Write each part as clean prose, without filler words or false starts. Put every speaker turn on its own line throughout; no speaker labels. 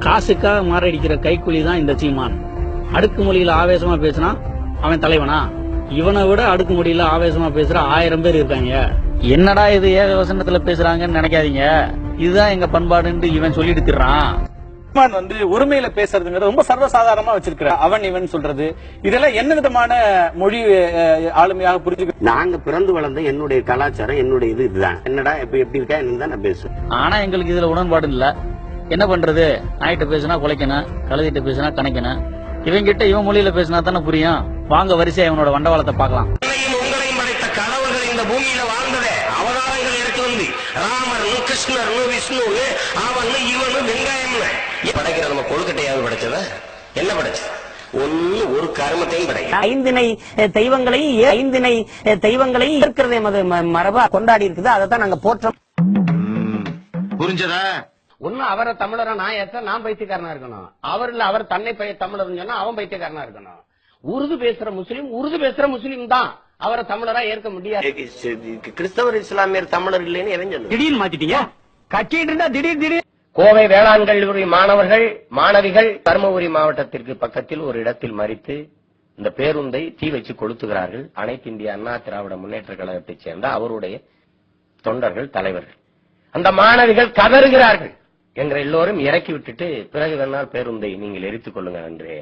காசுக்காக மாரடிக்கிற கைக்கூலி தான் இந்த சீமான். அடுக்குமொழியில ஆவேசமா பேசினா அவன் தலைவனா? இவனை விட அடுக்குமொழியில ஆவேசமா பேசுற 1000 பேர் இருக்காங்க. என்னடா இது ஏக வசனத்துல பேசுறாங்கன்னு நினைக்காதீங்க. இதுதான் எங்க பண்பாடுன்னு இவன் சொல்லிட்டு திர்றான்.
ஒருமையில பேசுறதுங்கிறது ரொம்ப சர்வசாதாரணமா வச்சிருக்கிற அவன் இவன் சொல்றது இதெல்லாம் என்ன விதமான மொழி ஆளுமையாக புரிஞ்சு?
நாங்க பிறந்து வளர்ந்த என்னுடைய கலாச்சாரம் என்னுடைய இதுதான். என்னடா எப்படி இருக்கா என்ன நான் பேசுவேன்.
ஆனா எங்களுக்கு இதுல உடன்பாடு இல்ல. என்ன பண்றது? நாய்கிட்ட பேசினா குலைக்கணும், கழுதிட்ட பேசினா கணக்கணும். இவங்கிட்ட இவன் மொழியில பேசினா தானே புரியும். வாங்க வரிசையா இவனோட வண்டவாளத்தை பார்க்கலாம்.
உங்களையும் படைத்த கடவுள்கள் இந்த பூமியில வாழ்ந்ததே அவதாரங்கள் எடுத்து வந்து ராமர் கிருஷ்ணர் விஷ்ணு அவன் இவனு வெங்காயம் படைக்கிற நம்ம கொழுக்கட்டையாவது படைச்சத என்ன படைச்சு ஒன்னு ஒரு கர்மத்தையும் படைக்க
ஐந்தினை தெய்வங்களை இருக்கிறதே மரபா கொண்டாடி இருக்குது. அதைத்தான் நாங்க போற்றோம்.
புரிஞ்சதா?
ஒன்னும் அவரை தமிழரை நான் ஏற்ற நான் பைத்தியக்காரனா இருக்கணும். அவர் தன்னை தமிழர் சொன்னா அவன் பைத்தியக்காரனா இருக்கணும். உருது பேசுற முஸ்லீம் தான் அவரை தமிழரா ஏற்க முடியாது.
கிறிஸ்தவர் இஸ்லாமியர் தமிழர் இல்லைன்னு எவன் சொல்லுங்க?
திடீர்னு மாத்திட்டீங்க. கட்சிட்டு இருந்தா திடீர்
கோவை வேளாண் கல்லூரி மாணவிகள் தருமபுரி மாவட்டத்திற்கு பக்கத்தில் ஒரு இடத்தில் மறித்து இந்த பேருந்தை தீ வச்சு கொளுத்துகிறார்கள். அனைத்து இந்திய அண்ணா திராவிட முன்னேற்ற கழகத்தைச் சேர்ந்த அவருடைய தொண்டர்கள், தலைவர்கள். அந்த மாணவிகள் கதறுகிறார்கள். என்ற எல்லோரும் இறக்கி விட்டுட்டு பிறகு வேணால் பேருந்தை நீங்கள் எரித்துக் கொள்ளுங்க என்று.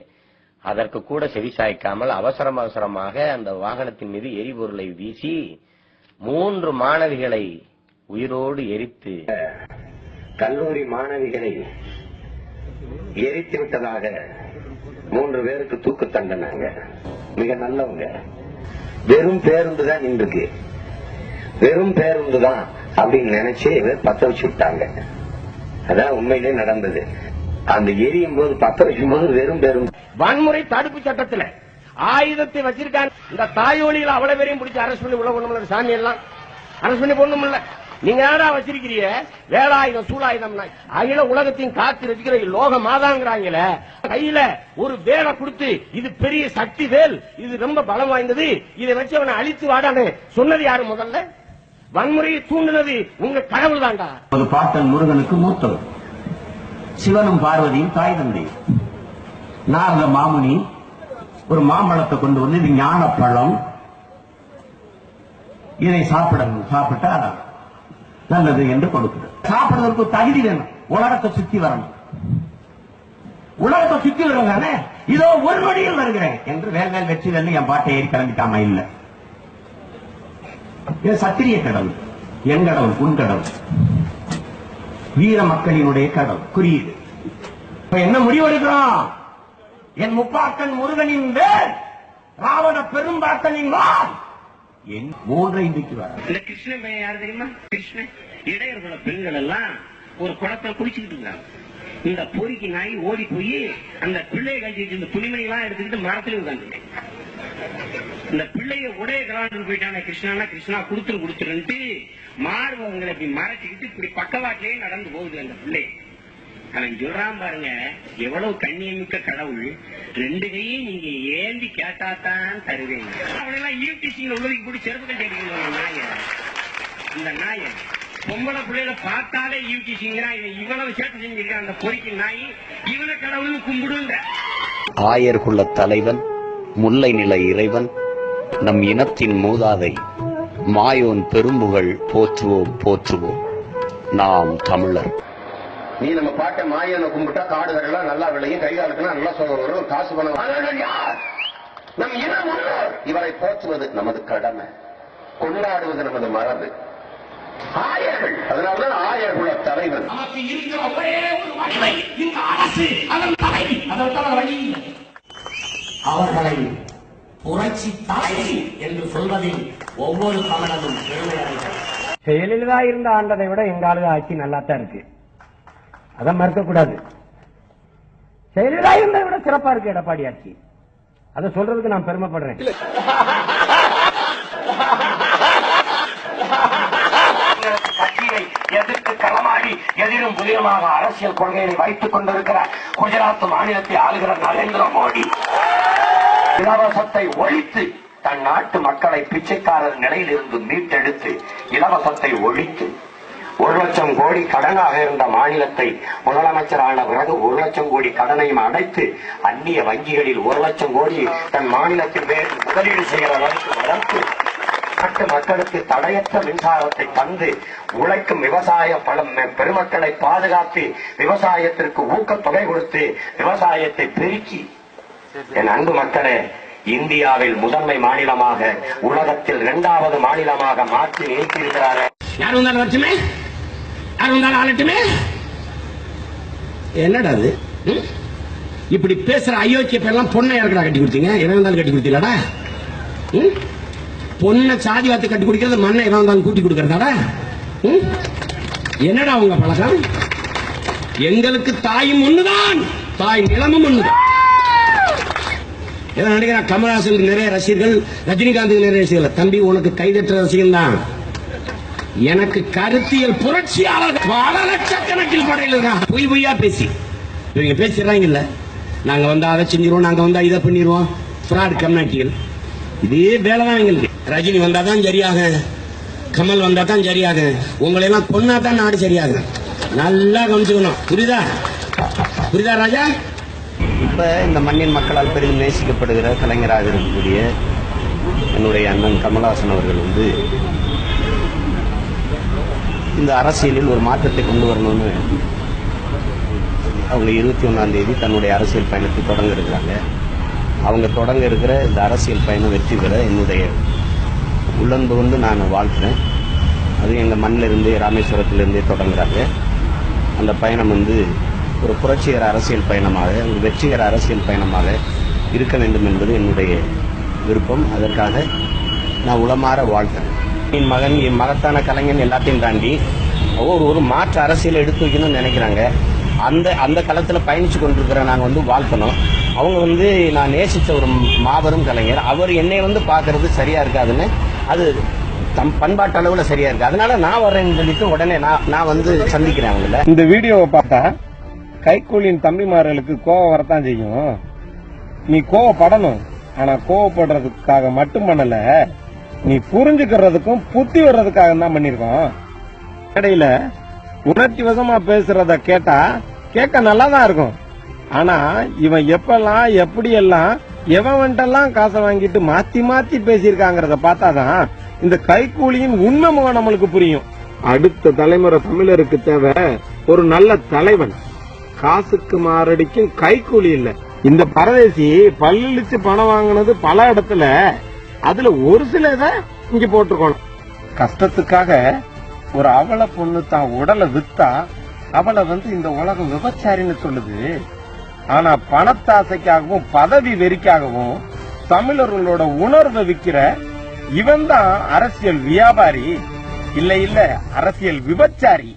அதற்கு கூட செவிசாய்க்காமல் அவசரமாக அந்த வாகனத்தின் மீது எரிபொருளை வீசி 3 மாணவிகளை உயிரோடு எரித்து
கல்லூரி மாணவிகளை எரித்து விட்டதாக 3 பேருக்கு தூக்கு தண்டனாங்க. மிக நல்லவங்க. வெறும் பேருந்து தான் இன்றைக்கு, வெறும் பேருந்து தான் அப்படின்னு நினைச்சு பத்த வச்சு விட்டாங்க. அதான் உண்மையிலே நடந்தது. அந்த எரியும் போது பத்த வைக்கும் போது வெறும் பேருந்து.
வன்முறை தடுப்பு சட்டத்தில் ஆயுதத்தை வச்சிருக்காங்க. இந்த தாயோலியில் அவ்வளவு பேரையும் பிடிச்சி அரசு பண்ணி உள்ள ஒண்ணுமில்ல. சாமி எல்லாம் அரசு பண்ணி பொண்ணுமில்ல. நீங்க யாரா வச்சிருக்கிறீங்க வேலாயுதம் சூலாயுதம் அகில உலகத்தையும் காத்து இருக்கிற லோக மாதாங்கிறாங்களே. கையில ஒரு வேலை கொடுத்து இது பெரிய சக்தி வேல், இது ரொம்ப பலம் வாய்ந்தது, இதை வச்சு அவனை அழித்து வாடான்னு சொன்னது யாரு? முதல்ல வன்முறையை தூண்டினது உங்க கடவுள் தாண்டா.
ஒரு பாட்டன் முருகனுக்கு மூத்தவர், சிவனும் பார்வதியும் தாய் தந்தை. நாரத மாமுனி ஒரு மாம்பழத்தை கொண்டு வந்து இது ஞானப்பழம், இதை சாப்பிட்டா நல்லது என்று கொடுக்கிறது. சாப்பிடுறதுக்கு தகுதி வேணும். உலகத்தை சுத்தி வரணும். உலகத்தை சுத்தி வருவாங்க. இதோ ஒரு நொடியில் வருகிறேன் என்று வேல் வெற்றி வேல் என் பாட்டை ஏறி கிளம்பிக்காம இல்ல. இது சத்திரிய கடவுள், என் கடவுள், உன் கடவுள், வீர மக்களினுடைய கடவுள் குறியீடு. இப்ப என்ன முடிவெடுக்கிறோம்? என் முப்பாக்கன் முருகனின் வேல், ராவண பெரும்பாக்கனின் வாள். என் 3 இன்றைக்கு வர.
இந்த கிருஷ்ணன் பையன் யாரு தெரியுமா? கிருஷ்ணன் இடையர்கள பெண்கள் எல்லாம் ஒரு குளத்துல குளிச்சுக்கிட்டு இருந்தாங்க. இந்த பொறிக்கு நாய் ஓடி போய் அந்த பிள்ளையை கழிச்சு இந்த துணிமணி எல்லாம் எடுத்துக்கிட்டு மரத்துல உட்காந்து இந்த பிள்ளைய உடைய கலாண்டு போயிட்டான கிருஷ்ணா கொடுத்துருன்ட்டு மார்பகங்களை இப்படி மறைச்சுக்கிட்டு இப்படி பக்கவாட்டிலேயே நடந்து போகுது அந்த பிள்ளை. அவன் சொல்றான் பாருங்க, எவ்வளவு கண்ணியமிக்க கடவுள், 2 கையும் நீங்க ஏந்தி கேட்டாத்தான் தருவீங்க. அவனெல்லாம் யூடிசியில் உள்ளதுக்கு போட்டு செருப்புகள் தெரிவிக்கணும். நாய இந்த நாய பொம்பளை பிள்ளைகளை பார்த்தாலே யூடிசிங்கிறான். இவ்வளவு சேர்த்து செஞ்சிருக்கான் அந்த பொறிக்கு நாய். இவனை கடவுள்னு கும்பிடுங்க.
ஆயர்குல தலைவன், முல்லை நில இறைவன், நம் இனத்தின் மூதாதை மாயோன் பெரும்புகழ் போற்றுவோம் நாம் தமிழர்.
நீ நம்ம பாட்ட மாயனை கும்பிட்டா காடுகள்லாம் நல்லா விளையும், கைகாலுக்குலாம் நல்லா சொல்ல வரும், காசு பணம். நம் இனம் இவரை போற்றுவது நமது கடமை, கொண்டாடுவது நமது மரபு. ஆயர்கள், அதனால்தான் ஆயர்குல தலைவன்.
நமக்கு இருக்கிற ஒரே ஒரு வலிமை இந்த அரசு, அதன் தலைவி, அதற்கான வழி அவர்களை புரட்சி தலைவி என்று சொல்வதில் ஒவ்வொரு தமிழனும் பெருமையாக.
ஜெயலலிதா இருந்த ஆண்டதை விட எங்க ஆளுக ஆட்சி நல்லாத்தான் இருக்கு. அதை மறுக்கக்கூடாது. ஜெயலலிதா இருந்ததை விட சிறப்பா இருக்கு எடப்பாடி ஆட்சி. அதை சொல்றதுக்கு நான் பெருமைப்படுறேன்.
கட்சியை எதிர்த்து களமாடி எதிரும் புதியமாக அரசியல் கொள்கையை வைத்துக் கொண்டிருக்கிற குஜராத் மாநிலத்தை ஆளுகிற நரேந்திர மோடி இலவசத்தை ஒழித்து தன் நாட்டு மக்களை பிச்சைக்காரர் நிலையில் இருந்து மீட்டெடுத்து இலவசத்தை ஒழித்து
1,00,000 கோடி கடனாக இருந்த மாநிலத்தை முதலமைச்சரான பிறகு 1,00,000 கோடி கடனையும் அடைத்து அந்நிய வங்கிகளில் 1,00,000 கோடி தன் மாநிலத்தில் முதலீடு செய்கிற அளவுக்கு வளர்த்து நாட்டு மக்களுக்கு தடையற்ற மின்சாரத்தை தந்து உழைக்கும் விவசாய பெருமக்களை பாதுகாத்து விவசாயத்திற்கு ஊக்கத்தொகை கொடுத்து விவசாயத்தை பெருக்கி என் அன்பு மக்களே இந்தியாவில் முதன்மை மாநிலமாக உலகத்தில் 2வது மாநிலமாக மாற்றி நிறுத்தியிருக்கிறார்கள்.
யார் வந்தாலும் வரட்டுமே, யார் வந்தாலும் ஆளட்டுமே. என்னடா அது இப்படி பேசுற அயோக்கிய பேரெல்லாம் பொண்ணை யாருக்கடா கட்டி கொடுத்தீங்க? எவன் வந்தாலும் கட்டி கொடுத்தீங்களாடா? பொண்ணை சாதி வார்த்தை கட்டி குடிக்கிறது, மண்ணை எவன் வந்தாலும் கூட்டி கொடுக்கறதாடா? என்னடா உங்க பழக்கம்? எங்களுக்கு தாயும் ஒண்ணுதான், தாய் நிலமும் ஒண்ணுதான். நினைக்கிறேன் கமல்ஹாசனுக்கு நிறைய ரசிகர்கள், ரஜினிகாந்துக்கு நிறைய ரசிகர்கள். தம்பி உனக்கு கைதட்டுற ரசிகன் தான், எனக்கு கருத்தியல் புரட்சியாளர் பல லட்சக்கணக்கில் படையில் இருக்கான். பொய்யா பேசி இவங்க பேசிடுறாங்க. இல்ல நாங்க வந்தா அதை செஞ்சிருவோம், நாங்க வந்தா இதை பண்ணிடுவோம். பிராட் கம்யூனிட்டிகள் இதே வேலைதான் எங்களுக்கு. ரஜினி வந்தா தான் சரியாக, கமல் வந்தா தான் சரியாக, உங்களை எல்லாம் கொன்னா தான் நாடு சரியாக. நல்லா கவனிச்சுக்கணும். புரியுதா? புரியுதா ராஜா?
இப்ப இந்த மண்ணின் மக்களால் பெரிதும் நேசிக்கப்படுகிற கலைஞராக இருக்கக்கூடிய என்னுடைய அண்ணன் கமல்ஹாசன் அவர்கள் இந்த அரசியலில் ஒரு மாற்றத்தை கொண்டு வரணும்னு அவங்க 21ஆம் தேதி தன்னுடைய அரசியல் பயணத்தை தொடங்க இருக்கிறாங்க. அவங்க தொடங்க இருக்கிற இந்த அரசியல் பயணம் வெற்றி பெற என்னுடைய உள்ளன்பு கொண்டு நான் வாழ்த்துறேன். அது எங்கள் மண்ணிலிருந்து ராமேஸ்வரத்திலிருந்தே தொடங்குறாங்க. அந்த பயணம் ஒரு புரட்சிகர அரசியல் பயணமாக, ஒரு வெற்றிகர அரசியல் பயணமாக இருக்க வேண்டும் என்பது என்னுடைய விருப்பம். அதற்காக நான் உளமாற வாழ்த்துறேன். என் மகன், என் மகத்தான கலைஞன் எல்லாத்தையும் தாண்டி ஒரு மாற்று அரசியல் எடுத்து வைக்கணும்னு நினைக்கிறாங்க. அந்த களத்தில் பயணிச்சு கொண்டிருக்கிற நாங்கள் வாழ்த்தணும். அவங்க நான் நேசித்த ஒரு மாபெரும் கலைஞர். அவர் என்னை பார்க்கறது சரியா இருக்காதுன்னு, அது தம் பண்பாட்டு அளவுல சரியா இருக்கு. அதனால நான் வர்றேன்னு சொல்லிட்டு உடனே நான் சந்திக்கிறேன் அவங்கள.
இந்த வீடியோவை பார்த்தா கைக்கூலியின் தம்பிமார்களுக்கு கோவம் வரத்தான் செய்யும். நீ கோவப்படணும், ஆனா கோவப்படுறதுக்காக மட்டும் பண்ணல, நீ புரிஞ்சுக்கிறதுக்கும் புத்தி வர்றதுக்காக தான் பண்ணிருக்கோம். இடையில உணர்ச்சி வசமா பேசுறத கேட்டா கேட்க நல்லா தான் இருக்கும். ஆனா இவன் எப்பெல்லாம் எப்படியெல்லாம் எவன்ட்டெல்லாம் காசை வாங்கிட்டு மாத்தி மாத்தி பேசியிருக்காங்கிறத பார்த்தாதான் இந்த கைக்கூலியின் உண்மை முகம் நம்மளுக்கு புரியும். அடுத்த தலைமுறை தமிழருக்கு தேவை ஒரு நல்ல தலைவன். காசுக்கு மாரடிக்கும் கைக்கூலி இல்ல. இந்த பரதேசி பல்லிச்சு பணம் வாங்கினது பல இடத்துல, அதுல ஒரு சில இதை இங்க போட்டிருக்கணும். கஷ்டத்துக்காக ஒரு அவளை பொண்ணு தான் உடலை வித்தா அவளை இந்த உலகம் விபச்சாரின்னு சொல்லுது. ஆனா பணத்தாசைக்காகவும் பதவி வெறிக்காகவும் தமிழர்களோட உணர்வை விக்கிற இவன் தான் அரசியல் வியாபாரி, இல்ல அரசியல் விபச்சாரி.